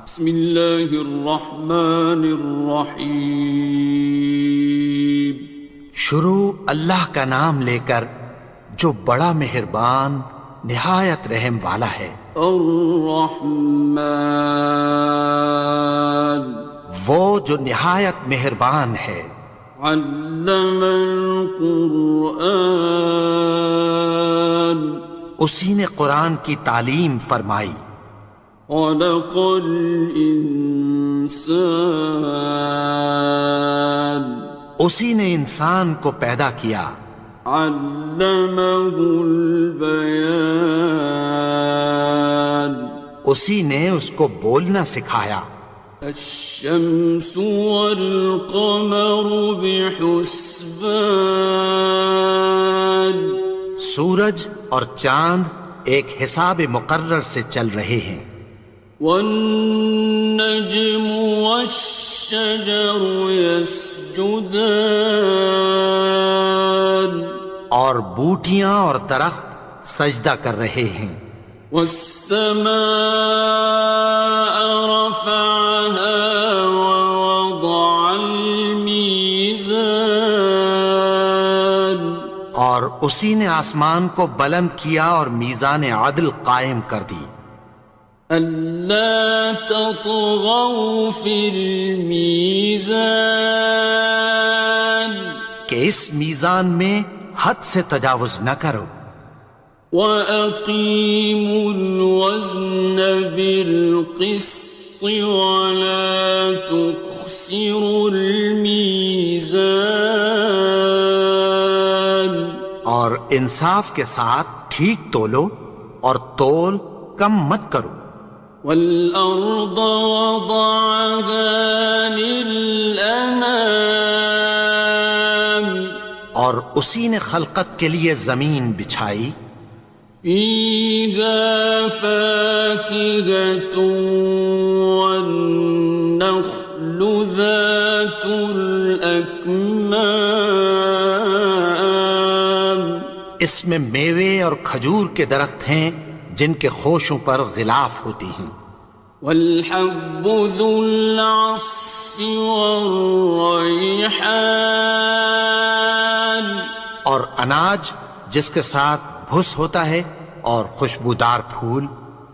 بسم اللہ الرحمن الرحیم. شروع اللہ کا نام لے کر جو بڑا مہربان نہایت رحم والا ہے. الرحمن وہ جو نہایت مہربان ہے. علم القرآن اسی نے قرآن کی تعلیم فرمائی. خلق الانسان اسی نے انسان کو پیدا کیا. علمہ البیان اسی نے اس کو بولنا سکھایا. الشمس والقمر بحسبان سورج اور چاند ایک حساب مقرر سے چل رہے ہیں. والنجم والشجر يسجدان اور بوٹیاں اور درخت سجدہ کر رہے ہیں. والسماء رفعها ووضع الميزان اور اسی نے آسمان کو بلند کیا اور میزان عدل قائم کر دی. ألا تطغوا في الميزان کہ اس میزان میں حد سے تجاوز نہ کرو. وَأَقِيمُوا الْوَزْنَ بِالْقِسْطِ وَلَا تُخْسِرُوا الْمِيزَانَ اور انصاف کے ساتھ ٹھیک تولو اور تول کم مت کرو. وَالْأَرْضَ وَضَعَهَا لِلْأَنَامِ اور اسی نے خلقت کے لیے زمین بچھائی. فِيهَا فَاكِهَةٌ وَالنَّخْلُ ذَاتُ الْأَكْمَامِ اس میں میوے اور کھجور کے درخت ہیں جن کے خوشوں پر غلاف ہوتی ہیں. وَالْحَبُّ ذُو الْعَصْفِ وَالرَّيْحَانِ اور اناج جس کے ساتھ بھس ہوتا ہے اور خوشبودار پھول.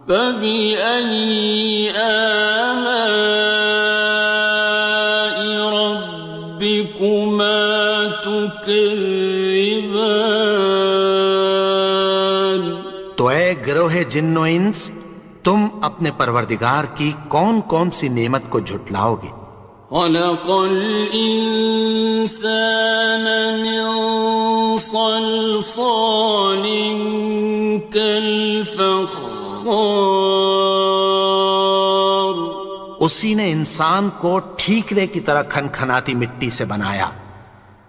فَبِأَيِّ آلَاءِ رَبِّكُمَا تُكَذِّبَانِ تو اے گروہ جن و انس تم اپنے پروردگار کی کون کون سی نعمت کو جھٹلاؤ گے. خَلَقَ الْإِنسَانَ مِنْ صَلْصَالٍ كَالْفَخَّارِ اسی نے انسان کو ٹھیکرے کی طرح کھنکھناتی مٹی سے بنایا.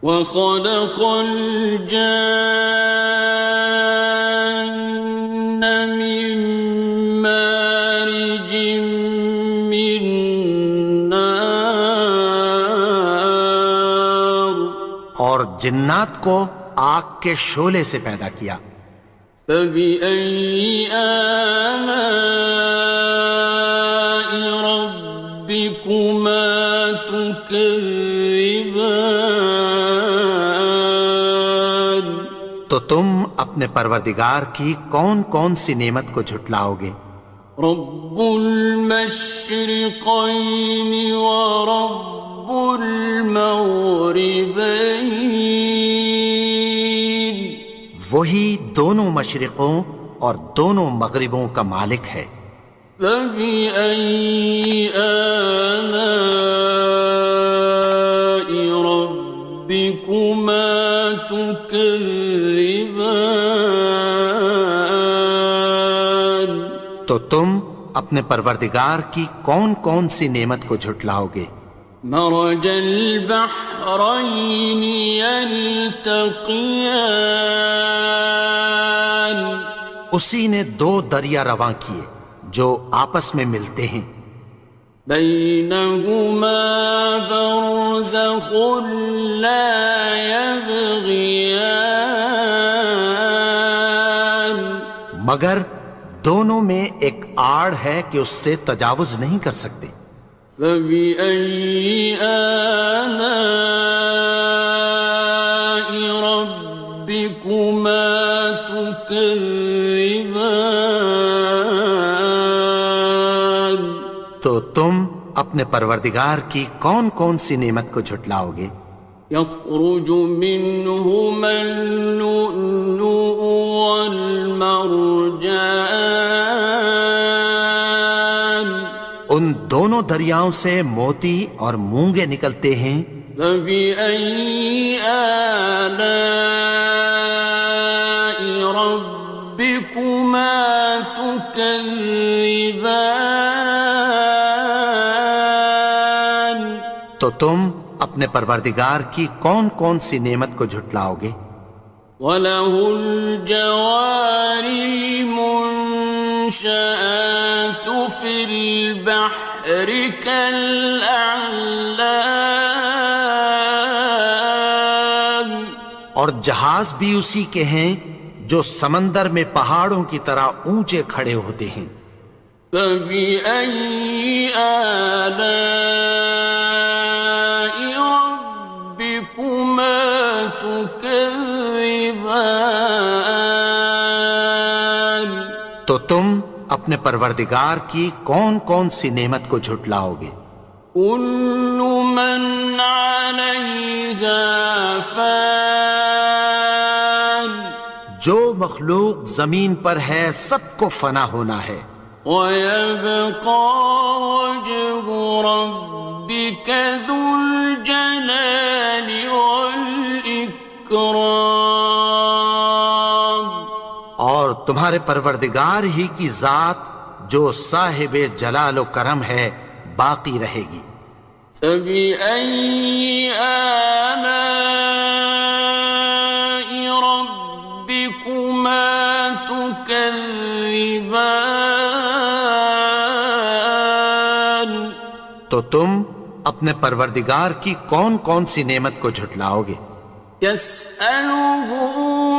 وَخَلَقَ الْجَانَّ مِن مَّارِجٍ مِّن نَّارٍ اور جنات کو آگ کے شعلے سے پیدا کیا. فَبِأَيِّ آلَاءِ رَبِّكُمَا تُكَذِّبَانِ تو تم اپنے پروردگار کی کون کون سی نعمت کو جھٹلاؤ گے. رب المشرقین ورب المغربین وہی دونوں مشرقوں اور دونوں مغربوں کا مالک ہے. فَبِأَيِّ آلَاءِ رَبِّكُمَا تُكَذِّبَانِ تو تم اپنے پروردگار کی کون کون سی نعمت کو جھٹلاؤ گے. مرج البحرین یلتقیان اسی نے دو دریا رواں کیے جو آپس میں ملتے ہیں. بینہما برزخ لا یبغیان مگر دونوں میں ایک آڑ ہے کہ اس سے تجاوز نہیں کر سکتے۔ فبأي آلاء ربكما تكذبان؟ تو تم اپنے پروردگار کی کون کون سی نعمت کو جھٹلاؤ گے؟ يخرج منهما اللؤلؤ والمرجان، ان دونوں دریاؤں سے موتی اور مونگے نکلتے ہیں۔ فبأي آلاء ربكما تكذبان؟ تو تم اپنے پروردگار کی کون کون سی نعمت کو جھٹلاؤ گے؟ وَلَهُ الْجَوَارِ الْمُنشَآتُ فِي الْبَحْرِ كَالْأَعْلَامِ، اور جہاز بھی اسی کے ہیں جو سمندر میں پہاڑوں کی طرح اونچے کھڑے ہوتے ہیں۔ فَبِأَيِّ آلَاءِ رَبِّكُمَا تُكَذِّبَانِ؟ تو تم اپنے پروردگار کی کون کون سی نعمت کو جھٹلاؤ گے؟ كُلُّ مَنْ عَلَيْهَا فَانٍ، جو مخلوق زمین پر ہے سب کو فنا ہونا ہے۔ وَيَبْقَى وَجْهُ رَبِّكَ ذُو الْجَلَالِ وَالْإِكْرَامِ، اور تمہارے پروردگار ہی کی ذات جو صاحب جلال و کرم ہے باقی رہے گی۔ فَبِأَيِّ آلَاءِ رَبِّكُمَا تُكَذِّبَانِ؟ تو تم اپنے پروردگار کی کون کون سی نعمت کو جھٹلاؤ گے؟ يَسْأَلُهُ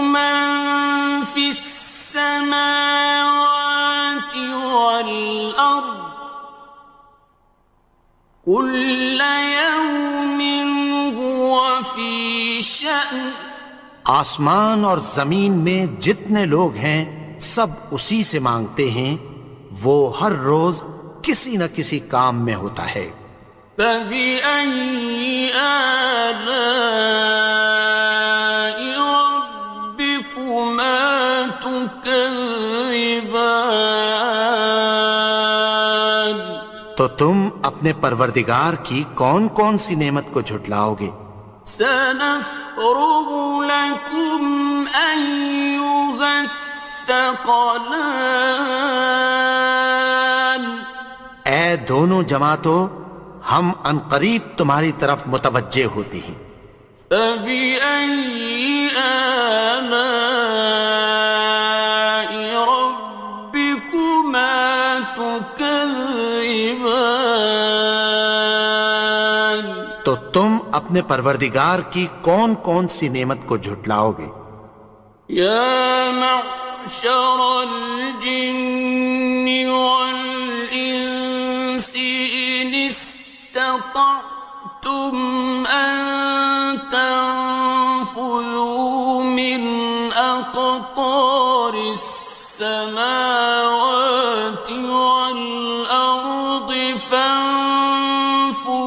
مَن فِي السَّمَاوَاتِ وَالْأَرْضِ كُلَّ يَوْمٍ هُوَ فِي شَأْنٍ، آسمان اور زمین میں جتنے لوگ ہیں سب اسی سے مانگتے ہیں، وہ ہر روز کسی نہ کسی کام میں ہوتا ہے۔ فَبِأَيِّ آلَاءِ رَبِّكُمَا تُكَذِّبَانِ؟ تو تم اپنے پروردگار کی کون کون سی نعمت کو جھٹلاؤ گے؟ سَنَفْرُغُ لَكُمْ أَيُّهَ الثَّقَلَانِ، اے دونوں جماعتوں، ہم عنقریب تمہاری طرف متوجہ ہوتے ہیں۔ فَبِأَيِّ آلَاءِ رَبِّكُمَا تُكَذِّبَانِ؟ تو تم اپنے پروردگار کی کون کون سی نعمت کو جھٹلاؤ گے؟ يَا مَعْشَرَ الْجِنِّ وَالْإِنسِ إِنِ اسْتَطَعْتُمْ أَن تَنفُذُوا مِنْ أَقْطَارِ السَّمَاوَاتِ وَالْأَرْضِ فَانفُذُوا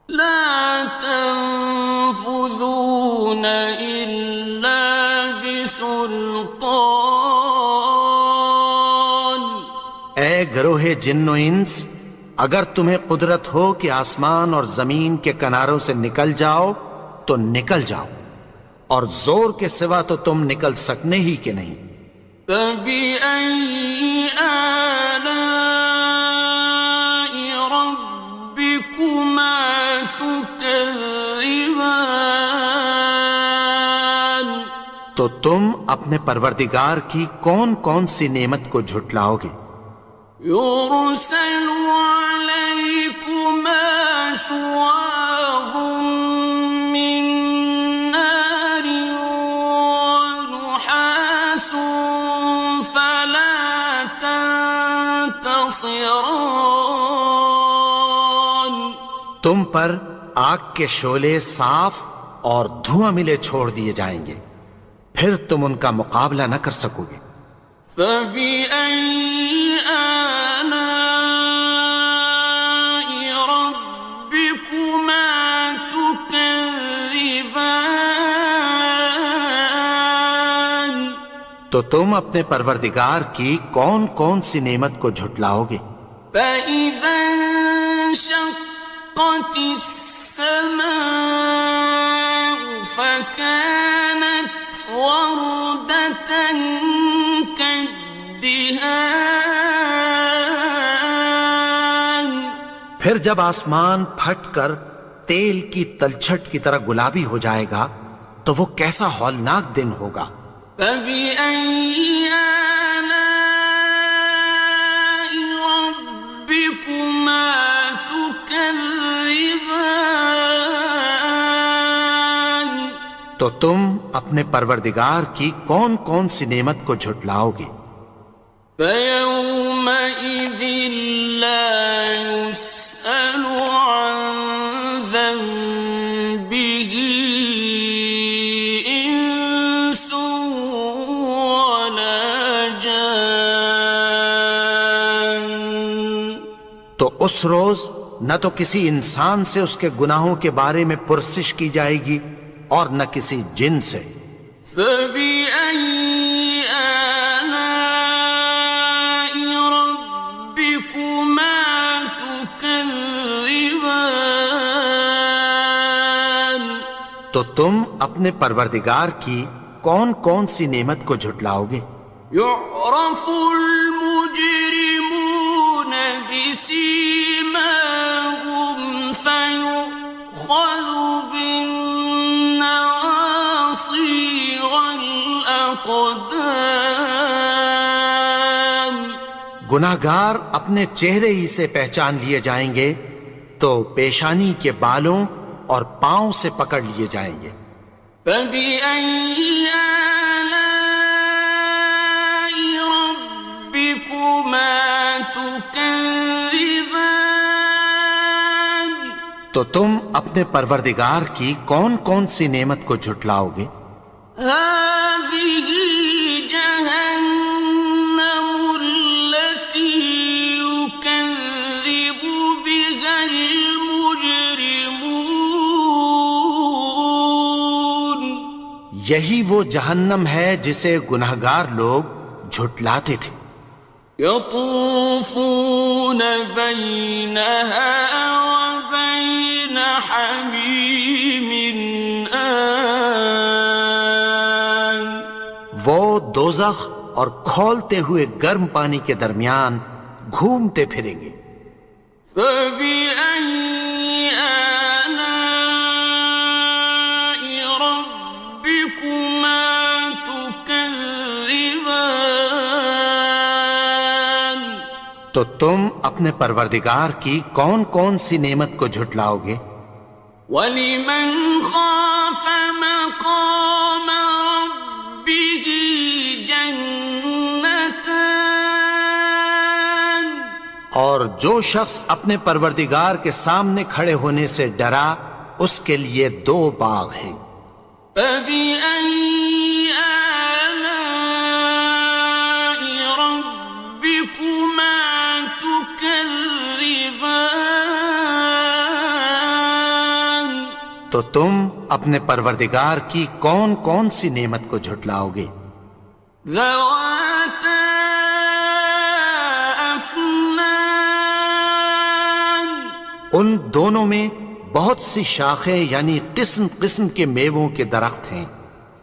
لَا تَنفُذُونَ إِلَّا بِسُلْطَانٍ۔ اے گروہ جن و انس، اگر تمہیں قدرت ہو کہ آسمان اور زمین کے کناروں سے نکل جاؤ تو نکل جاؤ، اور زور کے سوا تو تم نکل سکنے ہی کہ نہیں۔ فَبِأَيِّ آلَاءِ رَبِّكُمَا تُكَذِّبَانِ؟ تو تم اپنے پروردگار کی کون کون سی نعمت کو جھٹلاؤ گے؟ يُرْسَلُ عَلَيْكُمَا شُوَاظٌ مِّن نَّارٍ وَنُحَاسٌ فَلَا ينتصران تم پر آگ کے شعلے صاف اور دھواں ملے چھوڑ دیے جائیں گے، پھر تم ان کا مقابلہ نہ کر سکو گے۔ فبأي آلاء ربكما تكذبان تو تم اپنے پروردگار کی کون کون سی نعمت کو جھٹلاؤ گے؟ فإذا انشقت السماء فكانت وردة كالدهان پھر جب آسمان پھٹ کر تیل کی تلچھٹ کی طرح گلابی ہو جائے گا تو وہ کیسا ہولناک دن ہوگا۔ فبأي آلاء ربكما تكذبان تو تم اپنے پروردگار کی کون کون سی نعمت کو جھٹلاؤ گے؟ فيومئذ لا يسأل عن ذنبه إنس ولا جان تو اس روز نہ تو کسی انسان سے اس کے گناہوں کے بارے میں پرسش کی جائے گی اور نہ کسی جن سے۔ فبأي آلاء ربكما تكذبان تو تم اپنے پروردگار کی کون کون سی نعمت کو جھٹلاؤ گے؟ يعرف المجرمون بسيماهم فيؤخذ بالنواصي والأقدام گناہگار اپنے چہرے ہی سے پہچان لیے جائیں گے تو پیشانی کے بالوں اور پاؤں سے پکڑ لیے جائیں گے۔ فبأي آلاء ربكما تكذبان تو تم اپنے پروردگار کی کون کون سی نعمت کو جھٹلاؤ گے؟ هذه جهنم التي يكذب بها المجرمون یہی وہ جہنم ہے جسے گناہگار لوگ جھٹلاتے تھے۔ يطوفون بينها وبين حميم آن وہ دوزخ اور کھولتے ہوئے گرم پانی کے درمیان گھومتے پھریں گے۔ فبأي آلاء ربكما تكذبان تو تم اپنے پروردگار کی کون کون سی نعمت کو جھٹلاؤ گے؟ وَلِمَنْ خَافَ مَقَامَ رَبِّهِ جَنَّتَانِ اور جو شخص اپنے پروردگار کے سامنے کھڑے ہونے سے ڈرا اس کے لیے دو باغ ہیں۔ فَبِأَيِّ آلَاءِ رَبِّكُمَا تُكَذِّبَانِ تو تم اپنے پروردگار کی کون کون سی نعمت کو جھٹلاؤ گے؟ ذَوَاتَا أَفْنَانٍ ان دونوں میں بہت سی شاخیں یعنی قسم قسم کے میووں کے درخت ہیں۔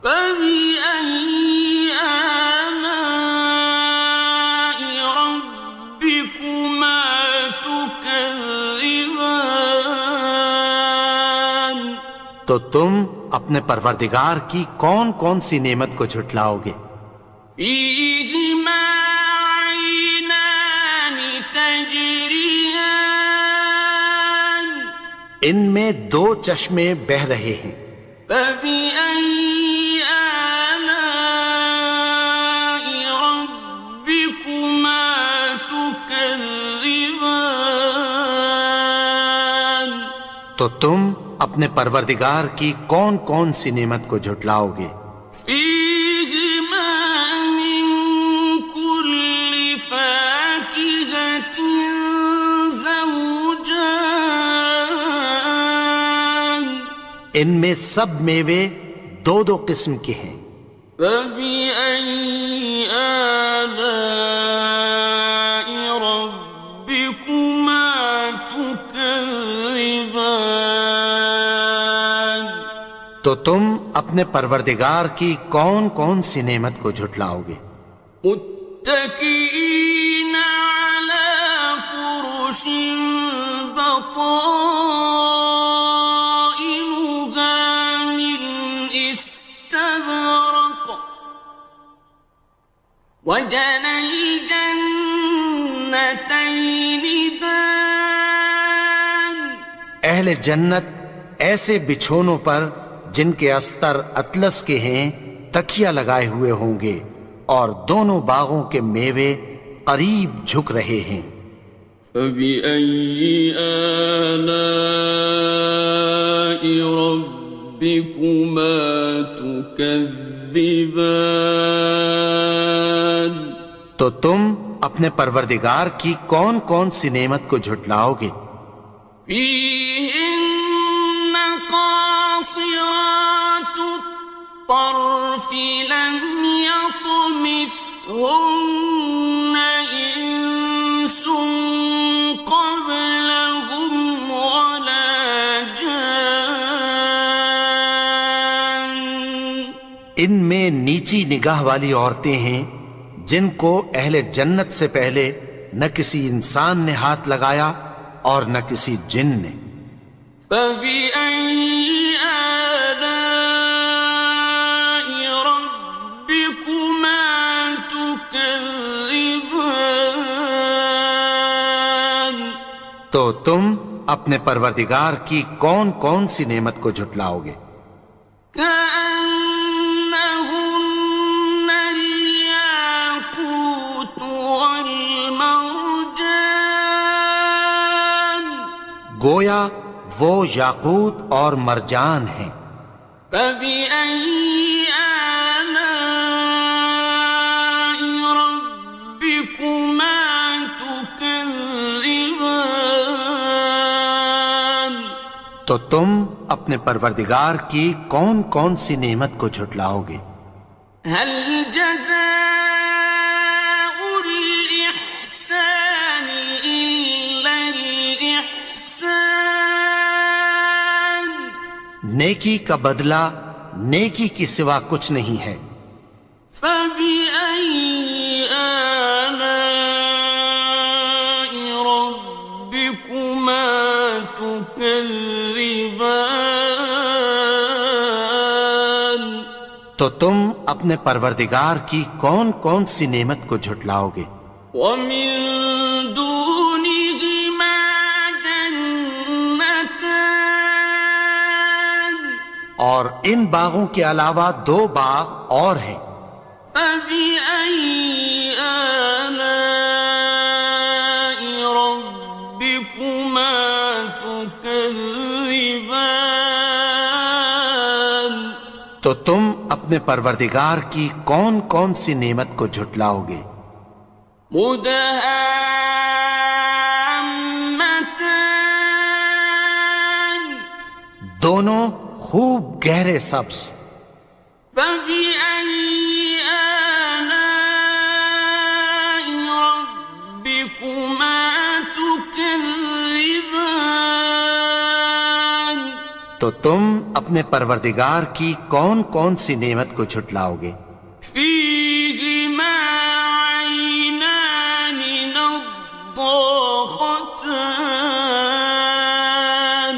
فَبِأَيِّ آلَاءِ رَبِّكُمَا تُكَذِّبَانِ تو تم اپنے پروردگار کی کون کون سی نعمت کو جھٹلاؤ گے؟ فِيهِمَا عَيْنَانِ تَجْرِيَانِ ان میں دو چشمے بہہ رہے ہیں۔ فَبِأَيِّ آلَاءِ رَبِّكُمَا تُكَذِّبَانِ تو تم اپنے پروردگار کی کون کون سی نعمت کو جھٹلاؤ گے؟ فیہما من کل فاکہۃ زوجان، ان میں سب میوے دو دو قسم کے ہیں۔ فبأي آلاء ربكما تكذبان، تو تم اپنے پروردگار کی کون کون سی نعمت کو جھٹلاؤ گے؟ متكئين على فرش بطائنها من استبرق، وجنى الجنتين دان، اہل جنت ایسے بچھونوں پر جن کے استر اطلس کے ہیں تکیہ لگائے ہوئے ہوں گے، اور دونوں باغوں کے میوے قریب جھک رہے ہیں۔ فبأي آلاء ربكما تكذبان، تو تم اپنے پروردگار کی کون کون سی نعمت کو جھٹلاؤ گے؟ فيهن قاصرات الطرف لم يطمثهن إنس قبلهم ولا جان، ان میں نیچی نگاہ والی عورتیں ہیں جن کو اہل جنت سے پہلے نہ کسی انسان نے ہاتھ لگایا اور نہ کسی جن نے۔ فبأي آلاء ربكما تكذبان، تو تم اپنے پروردگار کی کون کون سی نعمت کو جھٹلاؤ گے؟ كأنهن الياقوت والمرجان، گویا وہ یاقوت اور مرجان ہیں۔ فبأي آلاء ربكما تكذبان، تو تم اپنے پروردگار کی کون کون سی نعمت کو جھٹلاؤ گے؟ هل جزاء الإحسان إلا الإحسان، نیکی کا بدلہ نیکی کی سوا کچھ نہیں ہے۔ فبأي آلاء ربكما تكذبان، تو تم اپنے پروردگار کی کون کون سی نعمت کو جھٹلاؤ گے؟ ومن دونهما جنتان، اور ان باغوں کے علاوہ دو باغ اور ہیں۔ فبأي آلاء ربكما تكذبان، تو تم اپنے پروردگار کی کون کون سی نعمت کو جھٹلاؤ گے؟ مدهامتان، دونوں خوب گہرے سبز۔ فبأي آلاء ربكما تكذبان، تو تم اپنے پروردگار کی کون کون سی نعمت کو جھٹلاؤ گے؟ فيهما عينان نضاختان،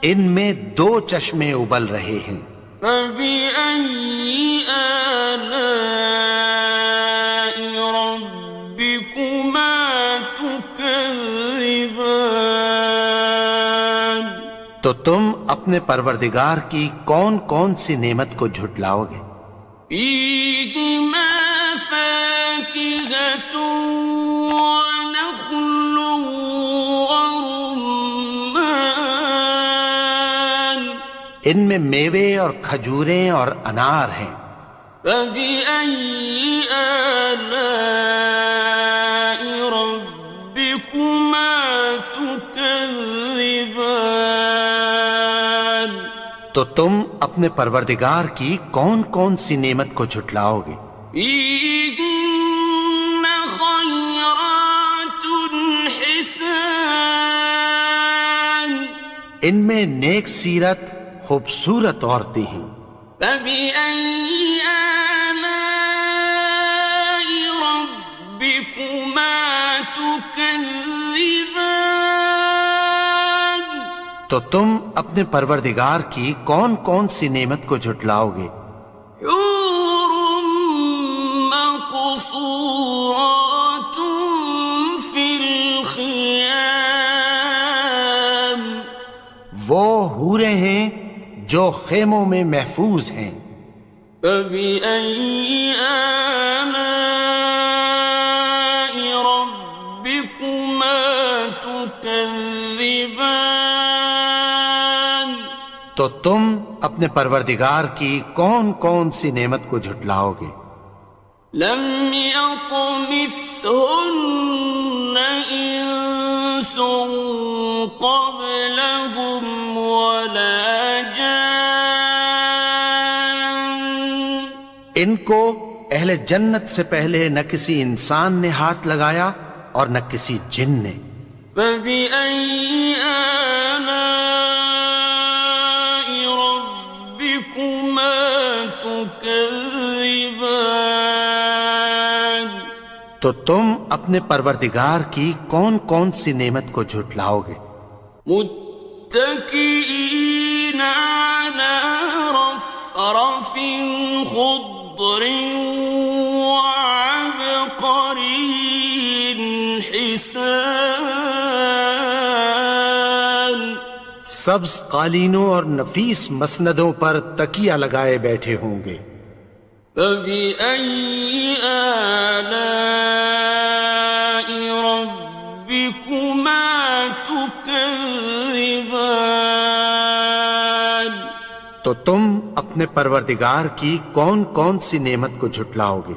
ان میں دو چشمے ابل رہے ہیں۔ فبأي آلاء ربكما تكذبان، تو تم اپنے پروردگار کی کون کون سی نعمت کو جھٹلاؤ گے؟ فيهما فاكهة ونخل ورمان، ان میں میوے اور کھجوریں اور انار ہیں۔ فبأي آلاء ربكما تكذبان؟ تو تم اپنے پروردگار کی کون کون سی نعمت کو جھٹلاؤ گے؟ فيهن خيرات حسان، ان میں نیک سیرت خوبصورت عورتیں ہیں۔ فبأي آلاء ربكما تكذبان؟ تو تم اپنے پروردگار کی کون کون سی نعمت کو جھٹلاؤ گے؟ حور مقصورات في الخيام، وہ حوریں ہیں جو خیموں میں محفوظ ہیں۔ فبأي آلاء ربكما تكذبان؟ تو تم اپنے پروردگار کی کون کون سی نعمت کو جھٹلاؤ گے؟ لم يطمثهن إنس قبلهم ولا جان، ان کو اہل جنت سے پہلے نہ کسی انسان نے ہاتھ لگایا اور نہ کسی جن نے۔ فبأي آلاء ربكما تكذبان؟ تو تم اپنے پروردگار کی کون کون سی نعمت کو جھٹلاؤ گے؟ متكئين على رفرف خضر وعبقري حسان، سبز قالینوں اور نفیس مسندوں پر تکیہ لگائے بیٹھے ہوں گے۔ فبأي آلاء ربكما تكذبان؟ تو تم اپنے پروردگار کی کون کون سی نعمت کو جھٹلاؤ گے؟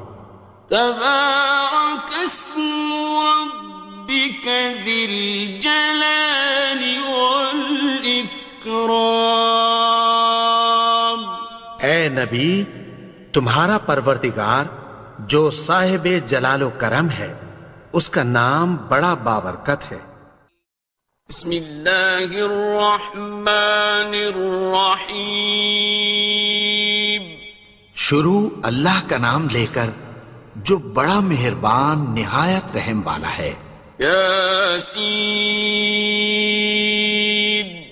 تبارك اسم ربك ذي الجلال والإكرام۔ اے نبی، تمہارا پروردگار جو صاحب جلال و کرم ہے، اس کا نام بڑا بابرکت ہے۔ بسم اللہ الرحمن الرحیم، شروع اللہ کا نام لے کر جو بڑا مہربان نہایت رحم والا ہے۔ یاسین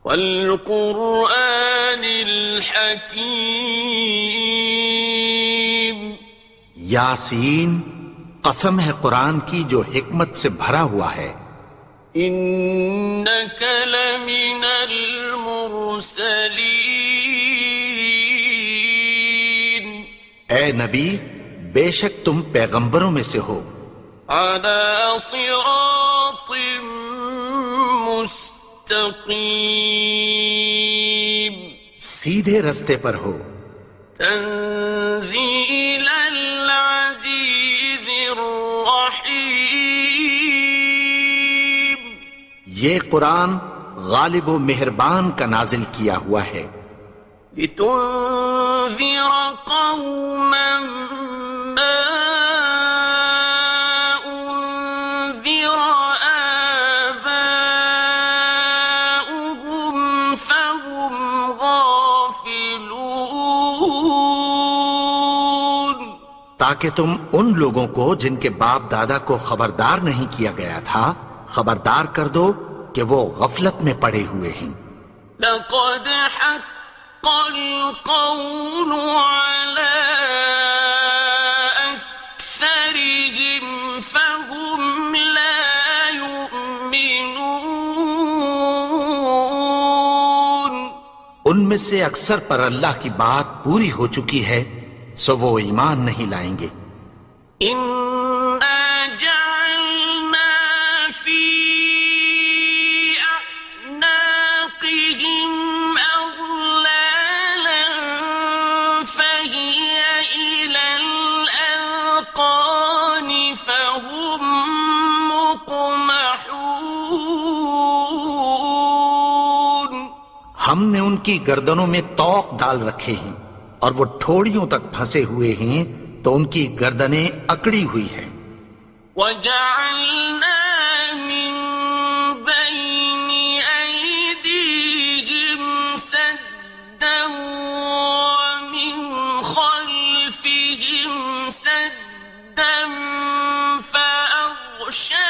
والقرآن الحکیم، یاسین، قسم ہے قرآن کی جو حکمت سے بھرا ہوا ہے۔ انک لمن المرسلین، اے نبی، بے شک تم پیغمبروں میں سے ہو۔ علی صراط مستقیم، سیدھے رستے پر ہو۔ تنزیل العزیز الرحیم، یہ قرآن غالب و مہربان کا نازل کیا ہوا ہے۔ لتنذر قوما ما انذر آباؤهم فهم غافلون، تاکہ تم ان لوگوں کو جن کے باپ دادا کو خبردار نہیں کیا گیا تھا خبردار کر دو کہ وہ غفلت میں پڑے ہوئے ہیں۔ لقد حق القول على أكثرهم فهم لا يؤمنون، ان میں سے اکثر پر اللہ کی بات پوری ہو چکی ہے سو وہ ایمان نہیں لائیں گے۔ إنا جعلنا في أعناقهم کی گردنوں میں طوق ڈال رکھے ہیں اور وہ ٹھوڑیوں تک پھنسے ہوئے ہیں تو ان کی گردنیں اکڑی ہوئی ہیں. وَجَعَلْنَا مِن بَيْنِ أَيْدِيهِمْ سَدًّا وَمِنْ خَلْفِهِمْ سَدًّا فَأَغْشَيْنَاهُمْ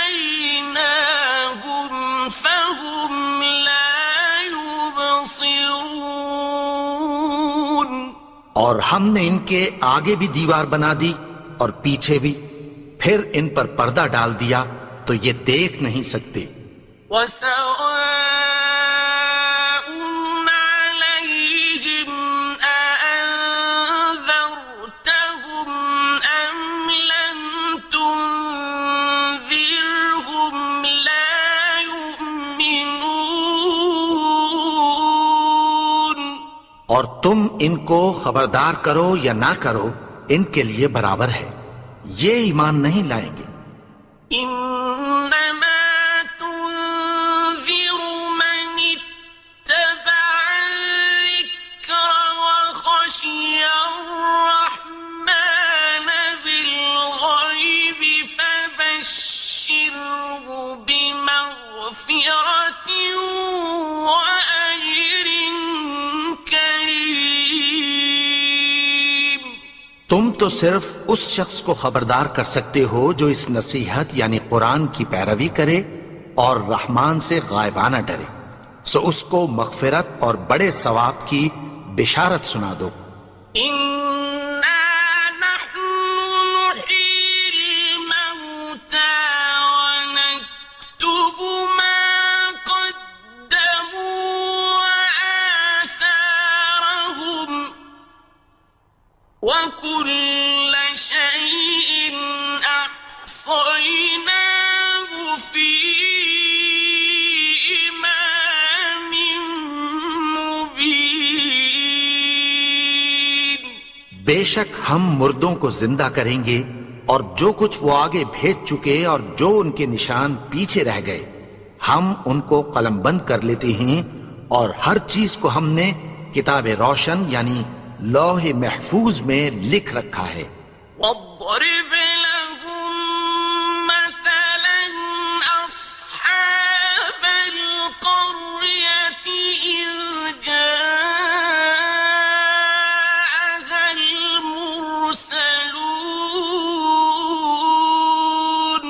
فَهُمْ لَا يُبْصِرُونَ. اور ہم نے ان کے آگے بھی دیوار بنا دی اور پیچھے بھی، پھر ان پر پردہ ڈال دیا تو یہ دیکھ نہیں سکتے. وَسَوَاءٌ عَلَيْهِمْ أَأَنذَرْتَهُمْ أَمْ لَمْ تُنذِرْهُمْ لَا يُؤْمِنُونَ. اور تم ان کو خبردار کرو یا نہ کرو ان کے لیے برابر ہے، یہ ایمان نہیں لائیں گے. إنما تنذر من اتبع الذكر وخشي الرحمن بالغيب فبشره بمغفرة وأجر كريم. تم تو صرف اس شخص کو خبردار کر سکتے ہو جو اس نصیحت یعنی قرآن کی پیروی کرے اور رحمان سے غائبانہ ڈرے، سو اس کو مغفرت اور بڑے ثواب کی بشارت سنا دو. إنا نحن نحيي الموتى ونكتب ما قدموا وآثارهم وكل شيء أحصيناه في إمام مبين. بے شک ہم مردوں کو زندہ کریں گے اور جو کچھ وہ آگے بھیج چکے اور جو ان کے نشان پیچھے رہ گئے ہم ان کو قلم بند کر لیتے ہیں، اور ہر چیز کو ہم نے کتاب روشن یعنی لوح محفوظ میں لکھ رکھا ہے. واضرب لهم مثلا أصحاب القرية إذ جاءها المرسلون.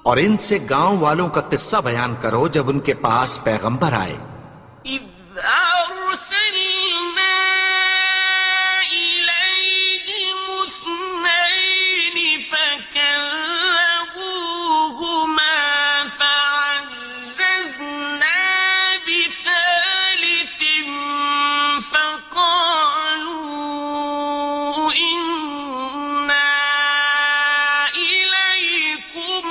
اور ان سے گاؤں والوں کا قصہ بیان کرو جب ان کے پاس پیغمبر آئے. إذ أرسلنا إليهم اثنين فكذبوهما فعززنا بثالث فقالوا إنا إليكم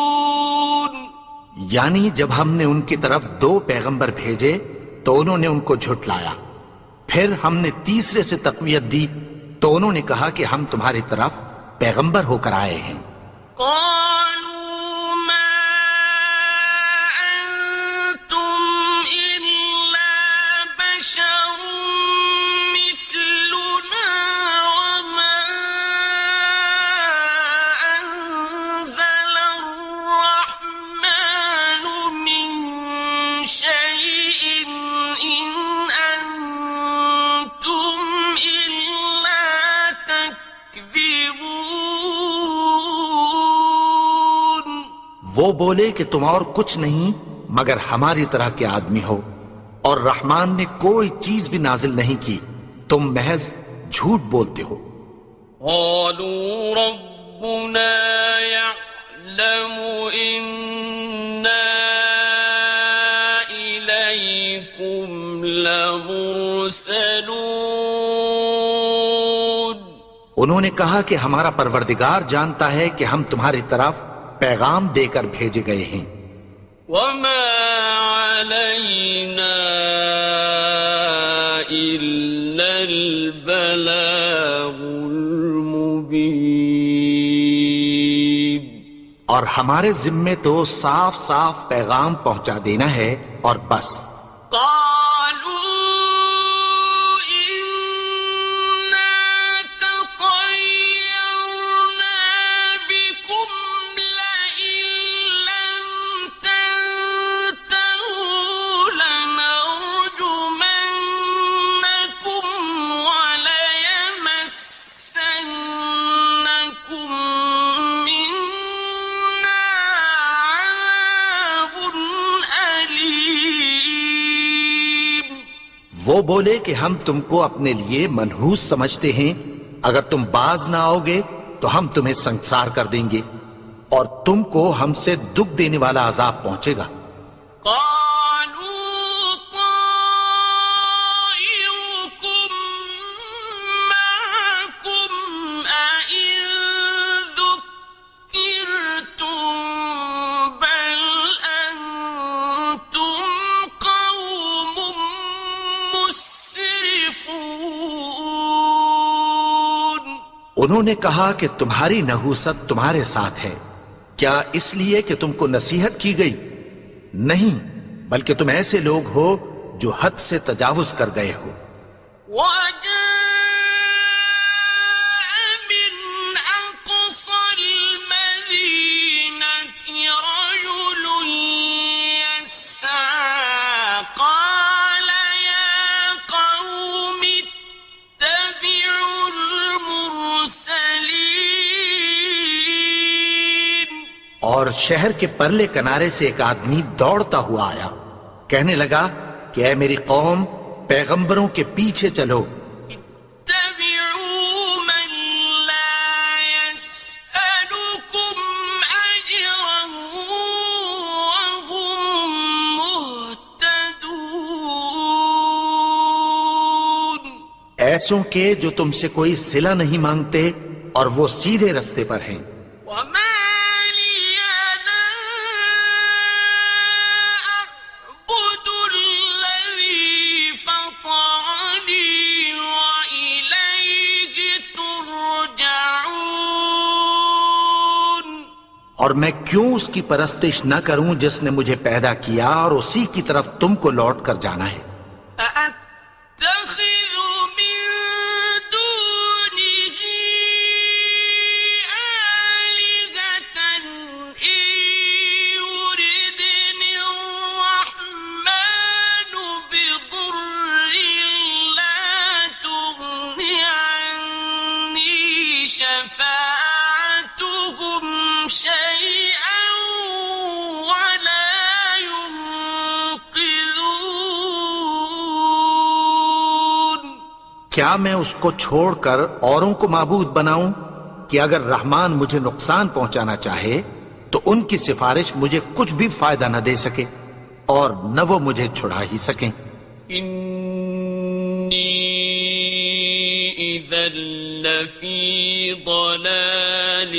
مرسلون. یعنی جب ہم نے ان کی طرف 2 پیغمبر بھیجے تو انہوں نے ان کو جھٹلایا، پھر ہم نے تیسرے سے تقویت دی تو انہوں نے کہا کہ ہم تمہاری طرف پیغمبر ہو کر آئے ہیں. قالوا ما أنتم إلا بشر مثلنا وما أنزل الرحمن من شيء إن أنتم إلا تكذبون. وہ بولے کہ تم اور کچھ نہیں مگر ہماری طرح کے آدمی ہو، اور رحمان نے کوئی چیز بھی نازل نہیں کی، تم محض جھوٹ بولتے ہو. قالوا ربنا يعلم إنا إليكم لمرسلون. انہوں نے کہا کہ ہمارا پروردگار جانتا ہے کہ ہم تمہاری طرف پیغام دے کر بھیجے گئے ہیں. وما علينا إلا البلاغ المبين. اور ہمارے ذمے تو صاف صاف پیغام پہنچا دینا ہے اور بس. قالوا إنا تطيرنا بكم لئن لم تنتهوا لنرجمنكم وليمسنكم منا عذاب أليم. وہ بولے کہ ہم تم کو اپنے لیے منحوس سمجھتے ہیں، اگر تم باز نہ آؤ گے تو ہم تمہیں سنسار کر دیں گے اور تم کو ہم سے دکھ دینے والا عذاب پہنچے گا. قالوا طائركم معكم أئن ذكرتم بل أنتم قوم مسرفون. انہوں نے کہا کہ تمہاری نحوست تمہارے ساتھ ہے، کیا اس لیے کہ تم کو نصیحت کی گئی؟ نہیں، بلکہ تم ایسے لوگ ہو جو حد سے تجاوز کر گئے ہو. وجاء من أقصى المدينة رجل يسعى قال يا قوم اتبعوا المرسلين. اور شہر کے پرلے کنارے سے ایک آدمی دوڑتا ہوا آیا، کہنے لگا کہ اے میری قوم، پیغمبروں کے پیچھے چلو. اتبعوا من لا يسألكم أجرا وهم مهتدون. ایسوں کے جو تم سے کوئی صلہ نہیں مانگتے اور وہ سیدھے رستے پر ہیں. وما لي لا أعبد الذي فطرني وإليه ترجعون. اور میں کیوں اس کی پرستش نہ کروں جس نے مجھے پیدا کیا اور اسی کی طرف تم کو لوٹ کر جانا ہے. أأتخذ من دونه آلهة إن يردني الرحمن بضر لا تغن عني شفاعتهم شيئا ولا ينقذون. کیا میں اس کو چھوڑ کر اوروں کو معبود بناؤں کہ اگر رحمان مجھے نقصان پہنچانا چاہے تو ان کی سفارش مجھے کچھ بھی فائدہ نہ دے سکے اور نہ وہ مجھے چھڑا ہی سکیں. إني إذا لفي ضلال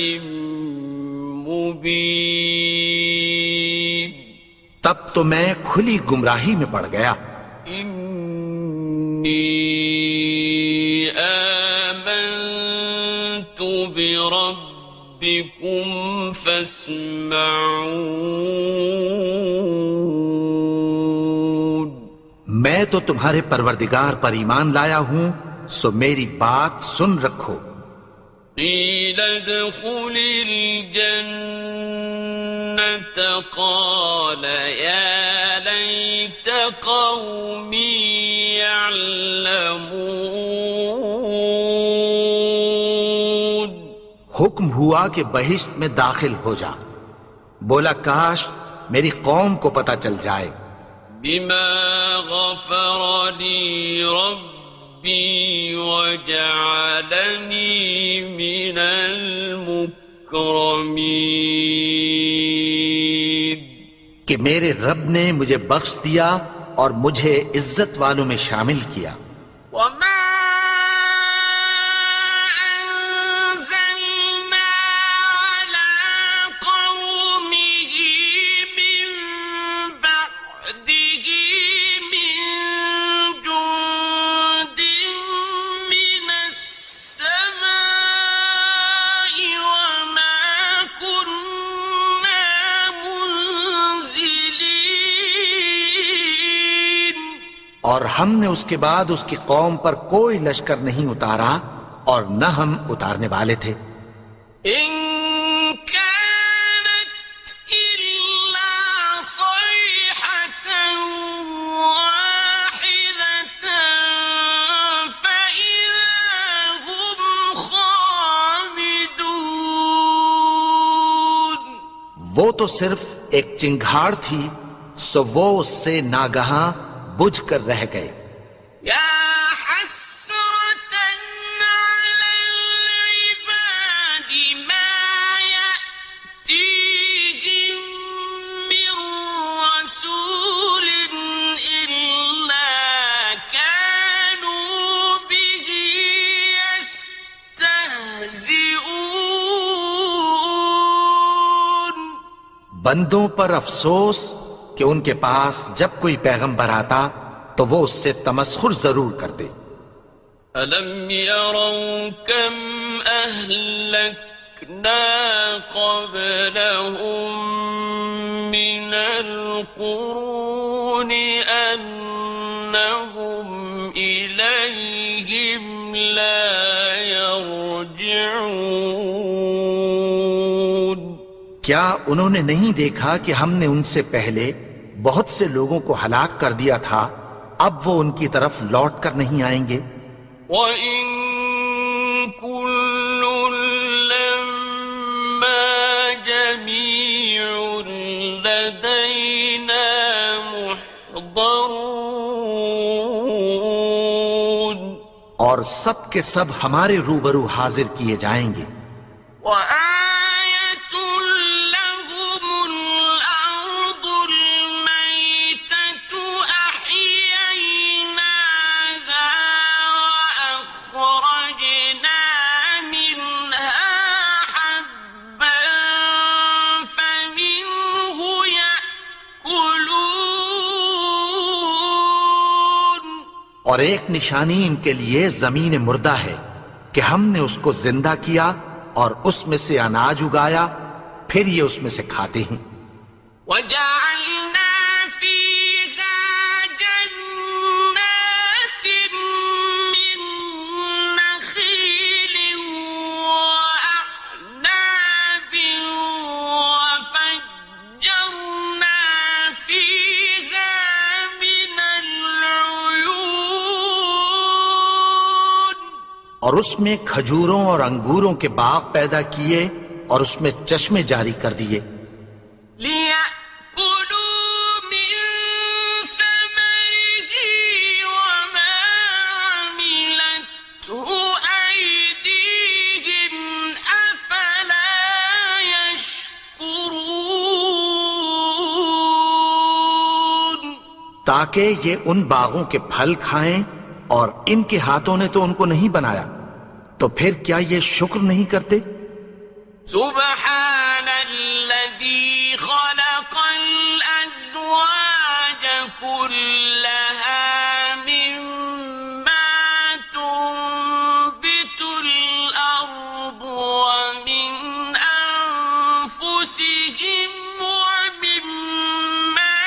مبين. تب تو میں کھلی گمراہی میں پڑ گیا. إني آمنت بربكم فاسمعون. میں تو تمہارے پروردگار پر ایمان لایا ہوں، سو میری بات سن رکھو. قيل ادخل الجنة قال يا ليت قومي يعلمون. حکم ہوا کہ بہشت میں داخل ہو جا. بولا کاش میری قوم کو پتہ چل جائے. بما غفر لي ربي وجعلني من المكرمين. کہ میرے رب نے مجھے بخش دیا اور مجھے عزت والوں میں شامل کیا. وما أنزلنا على قومه من بعده من جند من السماء وما كنا اور ہم نے اس کے بعد اس کی قوم پر کوئی لشکر نہیں اتارا اور نہ ہم اتارنے والے تھے. إن كانت إلا صيحة واحدة فإذا هم خامدون. وہ تو صرف ایک چنگھاڑ تھی، سو وہ اس سے ناگہاں بجھ کر رہ گئے. يا حسرة على العباد ما يأتيهم من رسول إلا كانوا به يستهزئون. بندوں پر افسوس کہ ان کے پاس جب کوئی پیغمبر آتا تو وہ اس سے تمسخر ضرور کرتے. أَلَمْ يَرَوْا كَمْ أَهْلَكْنَا قَبْلَهُمْ مِنَ الْقُرُونِ أَنَّهُمْ إِلَيْهِمْ لَا يَرْجِعُونَ. کیا انہوں نے نہیں دیکھا کہ ہم نے ان سے پہلے بہت سے لوگوں کو ہلاک کر دیا تھا، اب وہ ان کی طرف لوٹ کر نہیں آئیں گے. وَإِن كُلٌّ لَّمَّا جَمِيعٌ لَّدَيْنَا مُحْضَرُونَ. اور سب کے سب ہمارے روبرو حاضر کیے جائیں گے. وَآيَةٌ لَّهُمُ الْأَرْضُ الْمَيْتَةُ أَحْيَيْنَاهَا وَأَخْرَجْنَا مِنْهَا حَبًّا فَمِنْهُ يَأْكُلُونَ. اور ایک نشانی ان کے لیے زمین مردہ ہے کہ ہم نے اس کو زندہ کیا اور اس میں سے اناج اگایا، پھر یہ اس میں سے کھاتے ہیں. وَجَعَلْنَا فِيهَا جَنَّاتٍ مِّن نَّخِيلٍ وَأَعْنَابٍ وَفَجَّرْنَا فِيهَا مِنَ الْعُيُونِ. اور اس میں کھجوروں اور انگوروں کے باغ پیدا کیے اور اس میں چشمے جاری کر دیے. لِيَأْكُلُوا مِن ثَمَرِهِ وَمَا عَمِلَتْهُ أَيْدِيهِمْ أَفَلَا يَشْكُرُونَ. تاکہ یہ ان باغوں کے پھل کھائیں، اور ان کے ہاتھوں نے تو ان کو نہیں بنایا، تو پھر کیا یہ شکر نہیں کرتے؟ سبحان الذي خلق الأزواج كلها مما تنبت الأرض ومن أنفسهم ومما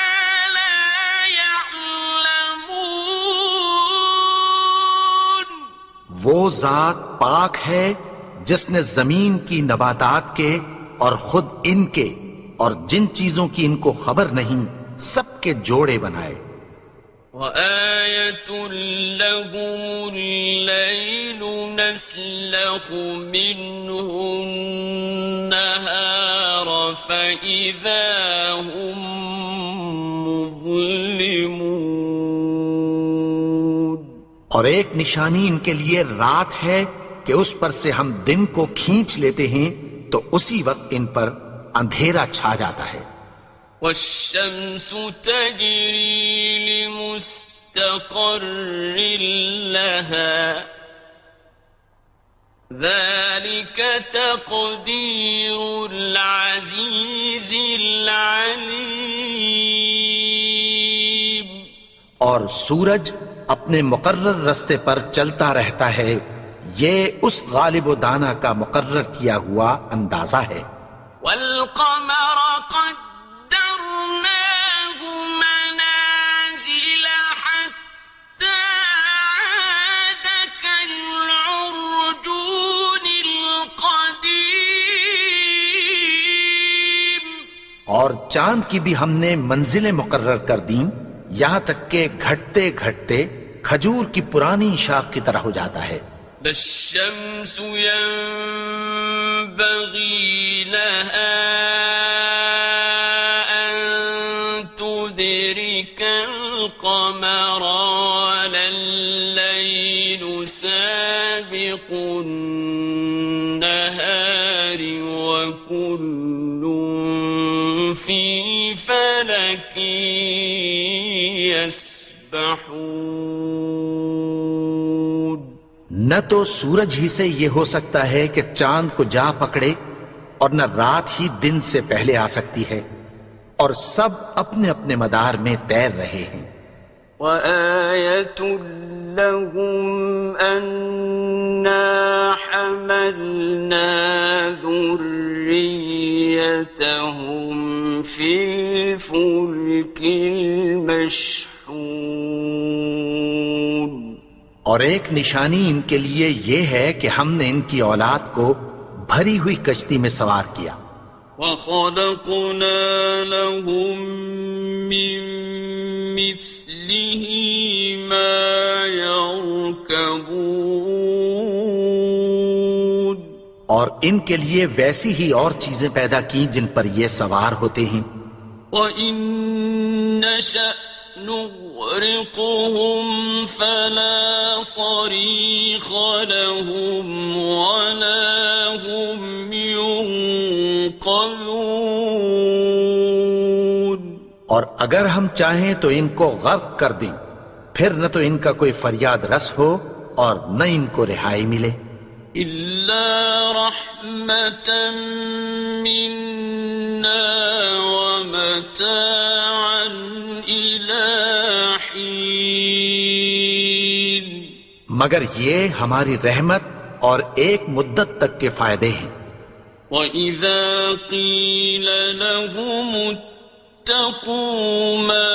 لا يعلمون. وہ ذات پاک ہے جس نے زمین کی نباتات کے اور خود ان کے اور جن چیزوں کی ان کو خبر نہیں سب کے جوڑے بنائے. وَآيَةٌ لَّهُمُ اللَّيْلُ نَسْلَخُ مِنْهُ النَّهَارَ فَإِذَا هُم مُظْلِمُونَ. اور ایک نشانی ان کے لیے رات ہے کہ اس پر سے ہم دن کو کھینچ لیتے ہیں تو اسی وقت ان پر اندھیرا چھا جاتا ہے. وَالشَّمْسُ تَجْرِي لِمُسْتَقَرٍّ لَّهَا ذَلِكَ تَقْدِيرُ الْعَزِيزِ الْعَلِيمِ. اور سورج اپنے مقرر رستے پر چلتا رہتا ہے، یہ اس غالب و دانا کا مقرر کیا ہوا اندازہ ہے. وَالْقَمَرَ قَدَّرْنَاهُ مَنَازِلَ حَتَّى اور چاند کی بھی ہم نے منزلیں مقرر کر دیں یہاں تک کہ گھٹتے گھٹتے کھجور کی پرانی شاخ کی طرح ہو جاتا ہے. الشمس ينبغي لها أن تدرك القمر ولا الليل سابق النهار وكل في فلك يسبحون. نہ تو سورج ہی سے یہ ہو سکتا ہے کہ چاند کو جا پکڑے اور نہ رات ہی دن سے پہلے آ سکتی ہے، اور سب اپنے اپنے مدار میں تیر رہے ہیں. وَآيَةٌ لَهُمْ أَنَّا حَمَلْنَا ذُرِّيَّتَهُمْ فِي الْفُلْكِ الْمَشْحُونِ. اور ایک نشانی ان کے لیے یہ ہے کہ ہم نے ان کی اولاد کو بھری ہوئی کشتی میں سوار کیا. وَخَلَقْنَا لَهُم مِّن مِّثْلِهِ مَا يَرْكَبُونَ. اور ان کے لیے ویسی ہی اور چیزیں پیدا کی جن پر یہ سوار ہوتے ہیں. وَإِن نَّشَأْ نُغْرِقْهُمْ فَلَا صَرِيخَ لَهُمْ وَلَا هُمْ يُنقَذُونَ. اور اگر ہم چاہیں تو ان کو غرق کر دیں، پھر نہ تو ان کا کوئی فریاد رس ہو اور نہ ان کو رہائی ملے. إِلَّا رَحْمَةً مِّنَّا وَمَتَاعًا إِلَىٰ حِينٍ. مگر یہ ہماری رحمت اور ایک مدت تک کے فائدے ہیں. وَإِذَا قِيلَ لَهُمُ اتَّقُوا مَا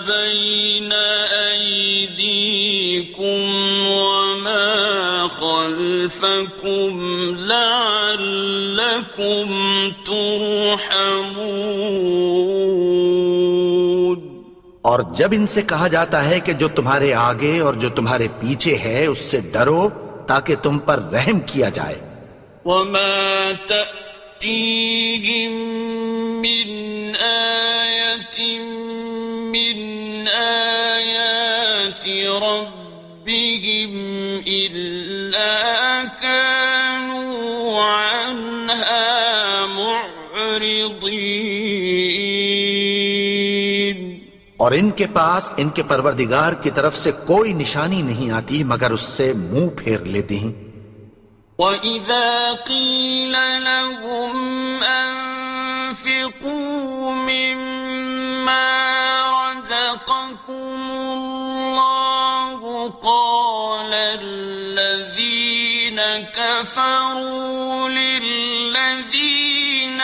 بَيْنَ أَيْدِيكُمْ وَمَا خَلْفَكُمْ لَعَلَّكُمْ تُرْحَمُونَ. اور جب ان سے کہا جاتا ہے کہ جو تمہارے آگے اور جو تمہارے پیچھے ہے اس سے ڈرو تاکہ تم پر رحم کیا جائے. وَمَا تَأْتِيهِم مِّنْ آيَةٍ مِّنْ آيَاتِ رَبِّهِمْ إِلَّا كَانُوا عَنْهَا مُعْرِضِينَ. اور ان کے پاس ان کے پروردگار کی طرف سے کوئی نشانی نہیں آتی مگر اس سے منہ پھیر لیتے ہیں. وَإِذَا قِيلَ لَهُمْ أَنفِقُوا مِمَّا رَزَقَكُمُ اللَّهُ قَالَ الَّذِينَ كَفَرُوا لِلَّذِينَ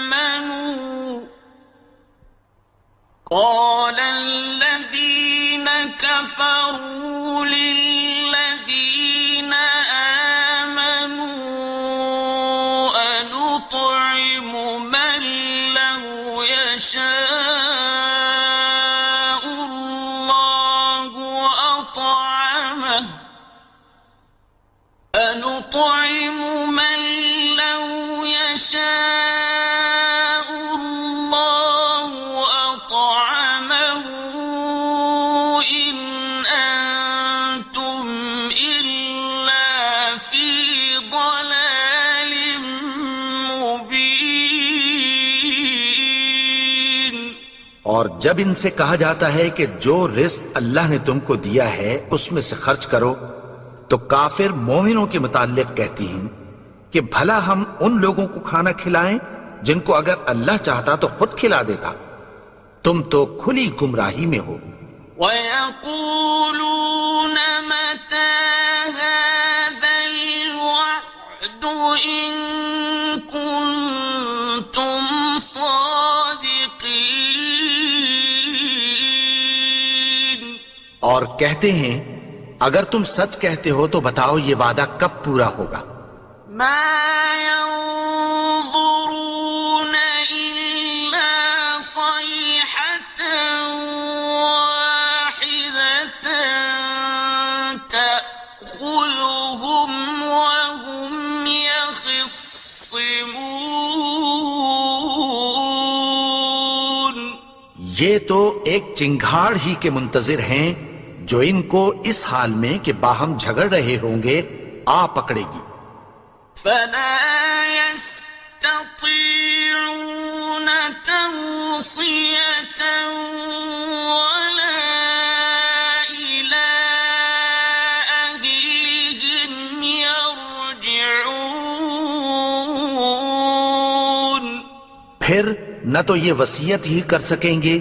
آمَنُوا أَنُطْعِمُ مَن لَّوْ يَشَاءُ اللَّهُ أَطْعَمَهُ أَنُطْعِمُ مَن لَّوْ يَشَاءُ اللَّهُ أَطْعَمَهُ إِنْ أَنتُمْ إِلَّا فِي ضَلَالٍ مُّبِينٍ. اور جب ان سے کہا جاتا ہے کہ جو رزق اللہ نے تم کو دیا ہے اس میں سے خرچ کرو تو کافر مومنوں کے متعلق کہتی ہیں کہ بھلا ہم ان لوگوں کو کھانا کھلائیں جن کو اگر اللہ چاہتا تو خود کھلا دیتا. تم تو کھلی گمراہی میں ہو. وَيَقُولُونَ مَتَىٰ هَٰذَا الْوَعْدُ إِن كُنتُمْ صَادِقِينَ. اور کہتے ہیں اگر تم سچ کہتے ہو تو بتاؤ یہ وعدہ کب پورا ہوگا. مَا يَنظُرُونَ إِلَّا يخصمون یہ تو ایک چنگھاڑ ہی کے منتظر ہیں جو ان کو اس حال میں کہ باہم جھگڑ رہے ہوں گے آ پکڑے گی. فلا يستطيعون توصية ولا إلى أهلهم يرجعون پھر نہ تو یہ وصیت ہی کر سکیں گے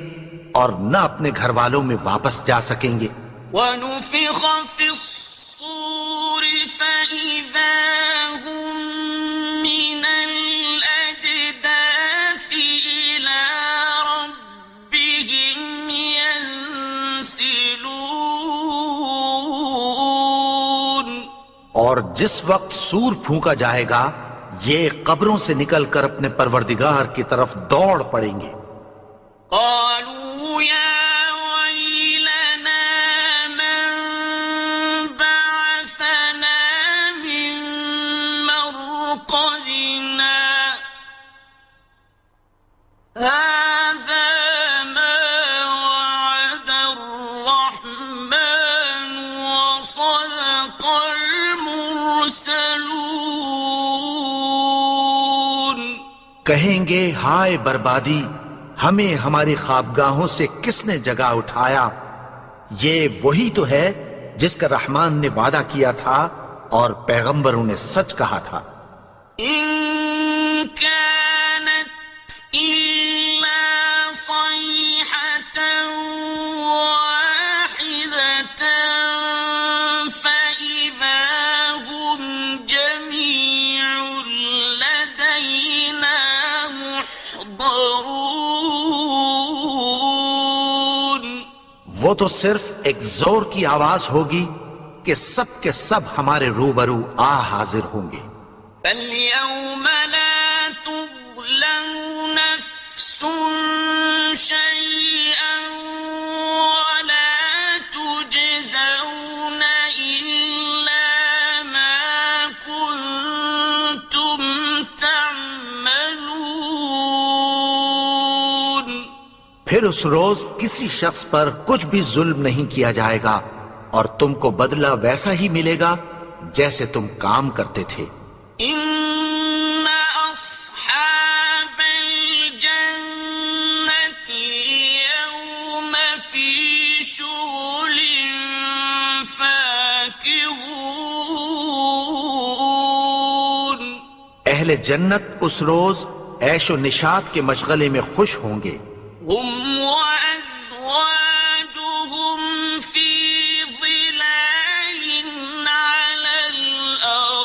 اور نہ اپنے گھر والوں میں واپس جا سکیں گے. ونفخ في الصور فإذا هم من الأجداث إلى ربهم ينسلون اور جس وقت سور پھونکا جائے گا یہ قبروں سے نکل کر اپنے پروردگار کی طرف دوڑ پڑیں گے. قالوا يا ويلنا من بعثنا من مرقدنا هذا ما وعد الرحمن وصدق المرسلون کہیں گے ہائے بربادی، ہمیں ہماری خوابگاہوں سے کس نے جگا اٹھایا؟ یہ وہی تو ہے جس کا رحمان نے وعدہ کیا تھا اور پیغمبروں نے سچ کہا تھا. إن كانت إلا صيحة واحدة فإذا هم جميع لدينا محضرون وہ تو صرف ایک زور کی آواز ہوگی کہ سب کے سب ہمارے روبرو آ حاضر ہوں گے. فاليوم لا تظلم نفس شيئا ولا تجزون إلا ما كنتم تعملون پھر اس روز کسی شخص پر کچھ بھی ظلم نہیں کیا جائے گا اور تم کو بدلہ ویسا ہی ملے گا جیسے تم کام کرتے تھے. إن أصحاب الجنة اليوم في شغل فاكهون اہل جنت اس روز عیش و نشاط کے مشغلے میں خوش ہوں گے. هم وأزواجهم في ظلال على الأرائك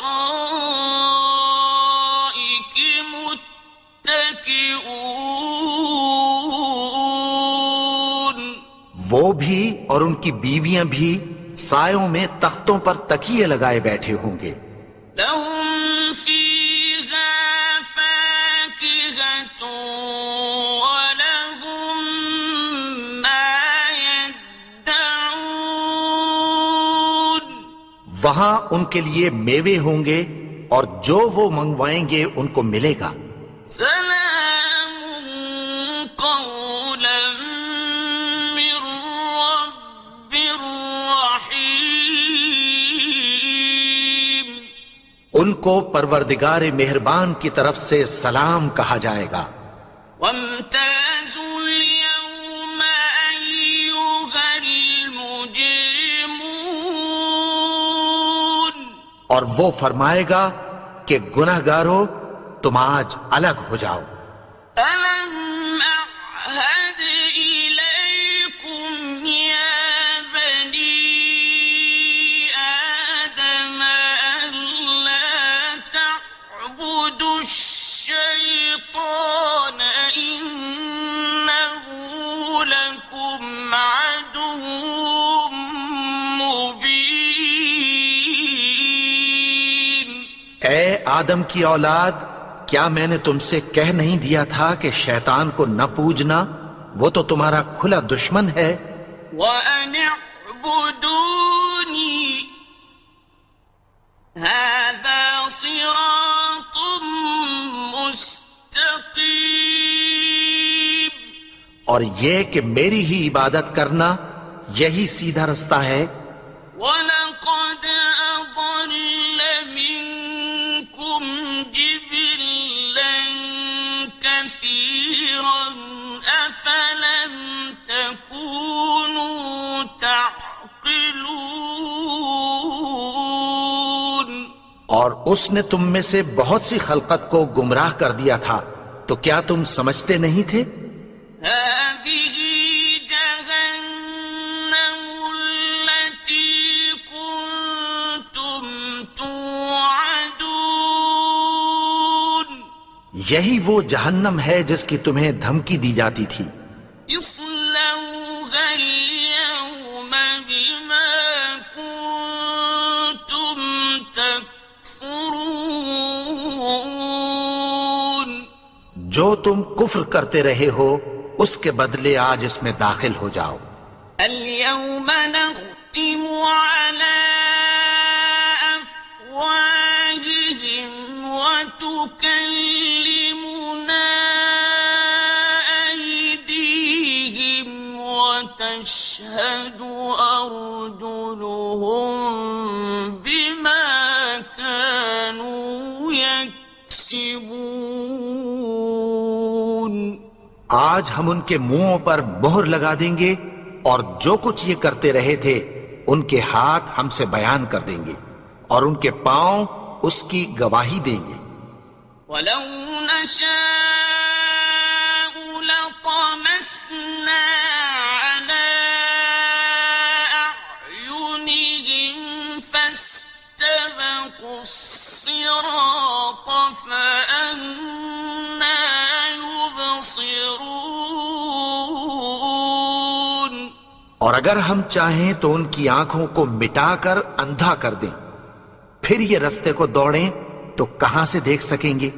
متكئون وہ بھی اور ان کی بیویاں بھی سایوں میں تختوں پر تکیے لگائے بیٹھے ہوں گے. لهم فيها فاكهة ولهم ما يدعون وہاں ان کے لیے میوے ہوں گے اور جو وہ منگوائیں گے ان کو ملے گا. سلام قولا من رب رحيم ان کو پروردگار مہربان کی طرف سے سلام کہا جائے گا. وامتازوا اليوم أيها المجرمون اور وہ فرمائے گا کہ گناہگارو تم آج الگ ہو جاؤ. ألم أعهد إليكم يا بني آدم ألا تعبدوا الشيطان إنه لكم عدو مبين اے آدم کی اولاد، کیا میں نے تم سے کہہ نہیں دیا تھا کہ شیطان کو نہ پوجنا، وہ تو تمہارا کھلا دشمن ہے. وأن اعبدوني هذا صراط اور یہ کہ میری ہی عبادت کرنا یہی سیدھا رستہ ہے۔ وَلَقَدْ أَضَلَّ مِنكُمْ جِبِلًّا كَثِيرًا أَفَلَمْ تَكُونُوا تَعْقِلُونَ۔ اور اس نے تم میں سے بہت سی خلقت کو گمراہ کر دیا تھا، تو کیا تم سمجھتے نہیں تھے؟ هذه جهنم التي كنتم توعدون۔ یہی وہ جہنم ہے جس کی تمہیں دھمکی دی جاتی تھی۔ اصلوها اليوم بما كنتم تكفرون۔ جو تم کفر کرتے رہے ہو اس کے بدلے آج اس میں داخل ہو جاؤ۔ اليوم نختم على أفواههم وتكلمنا أيديهم وتشهد أرجلهم بما كانوا يكسبون۔ آج ہم ان کے منہوں پر مہر لگا دیں گے اور جو کچھ یہ کرتے رہے تھے ان کے ہاتھ ہم سے بیان کر دیں گے اور ان کے پاؤں اس کی گواہی دیں گے۔ وَلَوْ نَشَاءُ لَطَمَسْنَا عَلَىٰ أَعْيُنِهِمْ فَاسْتَبَقُوا الصِّرَاطَ فَأَنَّىٰ يُبْصِرُونَ۔ اور اگر ہم چاہیں تو ان کی آنکھوں کو مٹا کر اندھا کر دیں، پھر یہ رستے کو دوڑیں تو کہاں سے دیکھ سکیں گے؟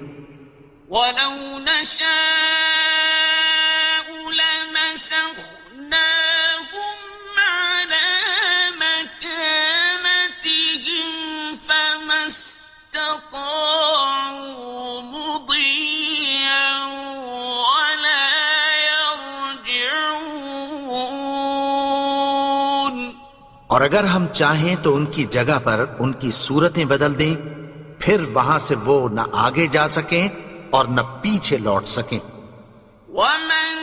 وَلَوْ نَشَاءُ لَمَسَخْنَاهُمْ عَلَىٰ مَكَانَتِهِمْ فَمَا اسْتَطَاعُوا مُضِيًّا وَلَا يَرْجِعُونَ۔ اور اگر ہم چاہیں تو ان کی جگہ پر ان کی صورتیں بدل دیں، پھر وہاں سے وہ نہ آگے جا سکیں اور نہ پیچھے لوٹ سکیں۔ وَمَن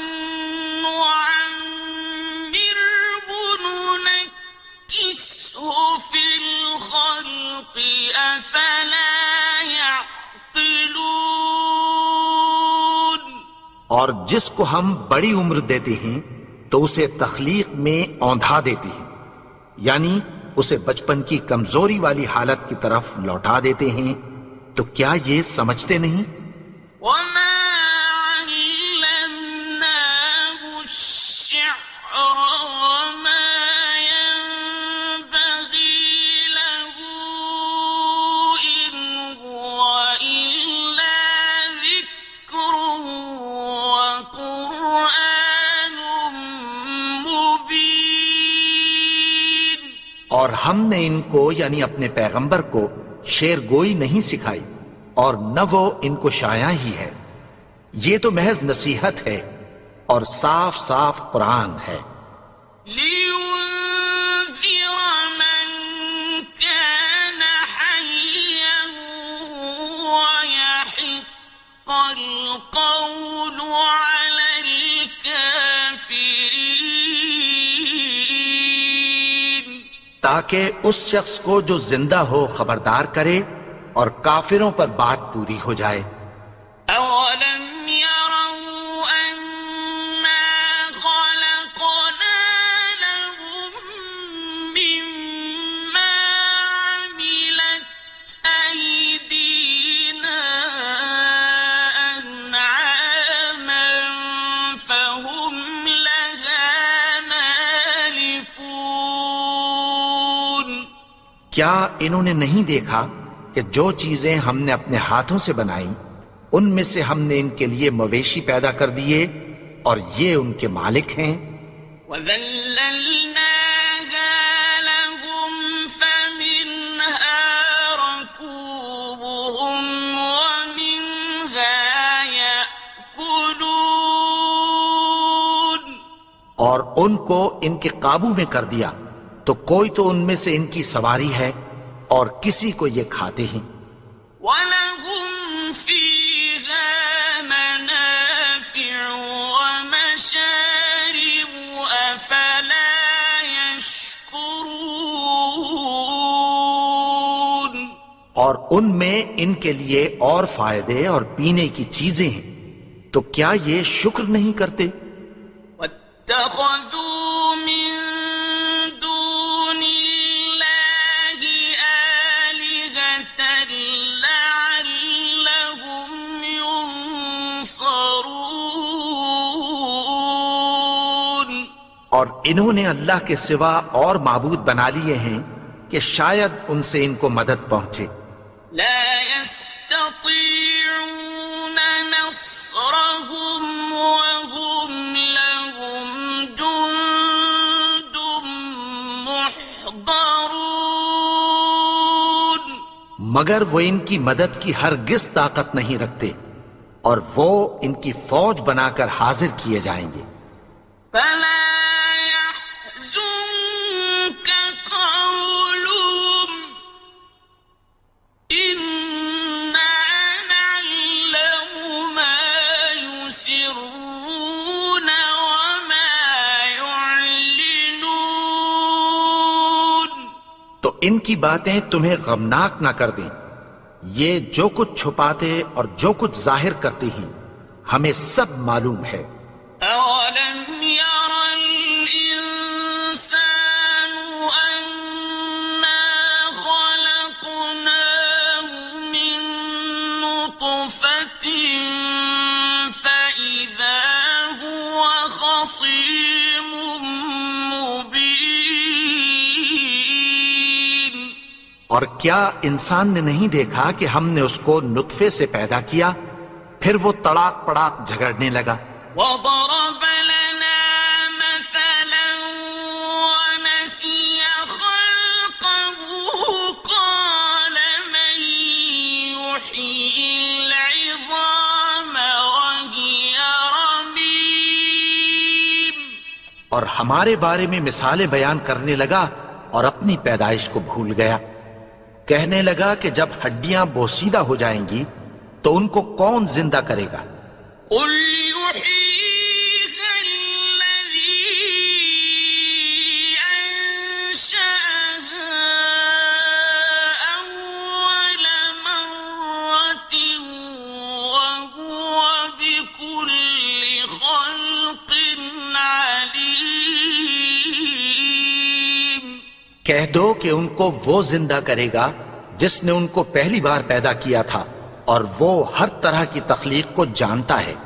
نُّعَمِّرْهُ نُنَكِّسْهُ فِي الْخَلْقِ أَفَلَا يَعْقِلُونَ۔ اور جس کو ہم بڑی عمر دیتے ہیں تو اسے تخلیق میں اوندھا دیتے ہیں، یعنی اسے بچپن کی کمزوری والی حالت کی طرف لوٹا دیتے ہیں، تو کیا یہ سمجھتے نہیں؟ وَمَا عَلَّمْنَاهُ الشِّعْرَ وَمَا يَنبَغِي لَهُ إِنْ هُوَ إِلَّا ذِكْرٌ وَقُرْآنٌ مُّبِينٌ۔ اور ہم نے ان کو یعنی اپنے پیغمبر کو شعر گوئی نہیں سکھائی اور نہ وہ ان کو شایع ہی ہے، یہ تو محض نصیحت ہے اور صاف صاف قرآن ہے۔ لِيُنذِرَ مَن كَانَ حَيًّا وَيَحِقَّ الْقَوْلُ عَلَى الْكَافِرِينَ۔ تاکہ اس شخص کو جو زندہ ہو خبردار کرے اور کافروں پر بات پوری ہو جائے۔ أَوَلَمْ يَرَوْا أَنَّا خَلَقْنَا لَهُم مِّمَّا عَمِلَتْ أَيْدِينَا أَنْعَامًا فَهُمْ لَهَا مَالِكُونَ۔ کیا انہوں نے نہیں دیکھا کہ جو چیزیں ہم نے اپنے ہاتھوں سے بنائیں ان میں سے ہم نے ان کے لیے مویشی پیدا کر دیے اور یہ ان کے مالک ہیں۔ وَذَلَّلْنَاهَا لَهُمْ فَمِنْهَا رَكُوبُهُمْ وَمِنْهَا يَأْكُلُونَ۔ اور ان کو ان کے قابو میں کر دیا تو کوئی تو ان میں سے ان کی سواری ہے اور کسی کو یہ کھاتے ہیں. وَلَهُمْ فِيهَا مَنَافِعُ وَمَشَارِبُ أَفَلَا يَشْكُرُونَ. اور ان میں ان کے لیے اور فائدے اور پینے کی چیزیں ہیں، تو کیا یہ شکر نہیں کرتے؟ وَاتَّخَذُوا مِن دُونِ اللَّهِ آلِهَةً لَعَلَّهُمْ يُنصَرُونَ. اور انہوں نے اللہ کے سوا اور معبود بنا لیے ہیں کہ شاید ان سے ان کو مدد پہنچے. لا يستطيعون نصرهم وهم لهم جند محضرون. مگر وہ ان کی مدد کی ہرگز طاقت نہیں رکھتے اور وہ ان کی فوج بنا کر حاضر کیے جائیں گے. فلا يحزنك قولهم إنا نعلم ما يسرون وما يعلنون. تو ان کی باتیں تمہیں غمناک نہ کر دیں. یہ جو کچھ چھپاتے اور جو کچھ ظاہر کرتے ہیں ہمیں سب معلوم ہے. أولم ير الإنسان أنا خلقناه من نطفة فإذا هو خصيم مبين. اور کیا انسان نے نہیں دیکھا کہ ہم نے اس کو نطفے سے پیدا کیا، پھر وہ تڑاک پڑاک جھگڑنے لگا. وضرب لنا مثلا ونسي خلقه قال من يحيي العظام وهي رميم. اور ہمارے بارے میں مثالیں بیان کرنے لگا اور اپنی پیدائش کو بھول گیا. کہنے لگا کہ جب ہڈیاں بوسیدہ ہو جائیں گی تو ان کو کون زندہ کرے گا؟ قل يحييها الذي أنشأها أول مرة وهو بكل خلق عليم. کہہ دو کہ ان کو وہ زندہ کرے گا جس نے ان کو پہلی بار پیدا کیا تھا، اور وہ ہر طرح کی تخلیق کو جانتا ہے.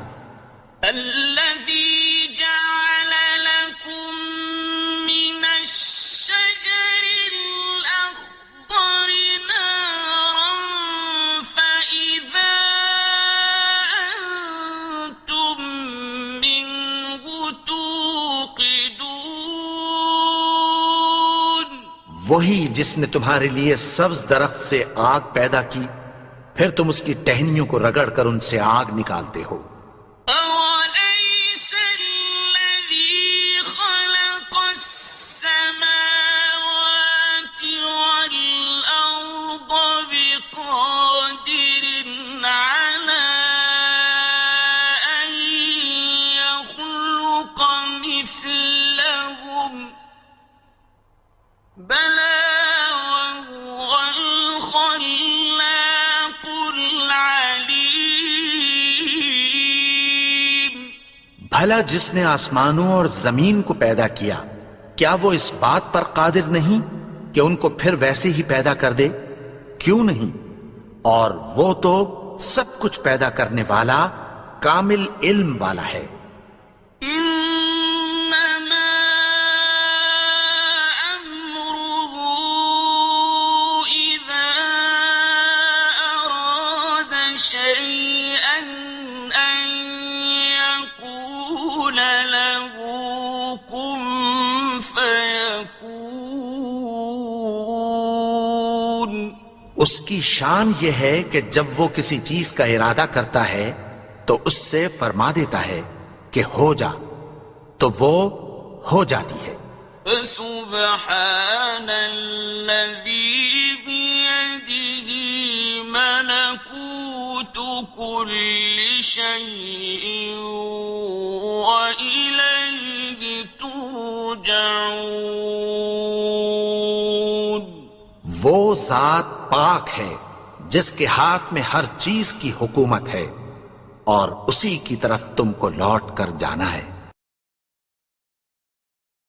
الذي جعل لكم من الشجر الأخضر نارا فإذا أنتم منه توقدون. وہی جس نے تمہارے لیے سبز درخت سے آگ پیدا کی، پھر تم اس کی ٹہنیوں کو رگڑ کر ان سے آگ نکالتے ہو. أوليس الذي خلق السماوات والأرض بقادر على أن يخلق مثلهم بلى وهو الخلاق العليم. بھلا جس نے آسمانوں اور زمین کو پیدا کیا، کیا وہ اس بات پر قادر نہیں کہ ان کو پھر ویسے ہی پیدا کر دے؟ کیوں نہیں؟ اور وہ تو سب کچھ پیدا کرنے والا، کامل علم والا ہے. إنما أمره إذا أراد شيئا أن يقول له كن فيكون. اس کی شان یہ ہے کہ جب وہ کسی چیز کا ارادہ کرتا ہے تو اس سے فرما دیتا ہے کہ ہو جا، تو وہ ہو جاتی ہے۔ فسبحان الذي بيده ملكوت كل شيء وإليه ترجعون۔ وہ ذات پاک ہے جس کے ہاتھ میں ہر چیز کی حکومت ہے اور اسی کی طرف تم کو لوٹ کر جانا ہے۔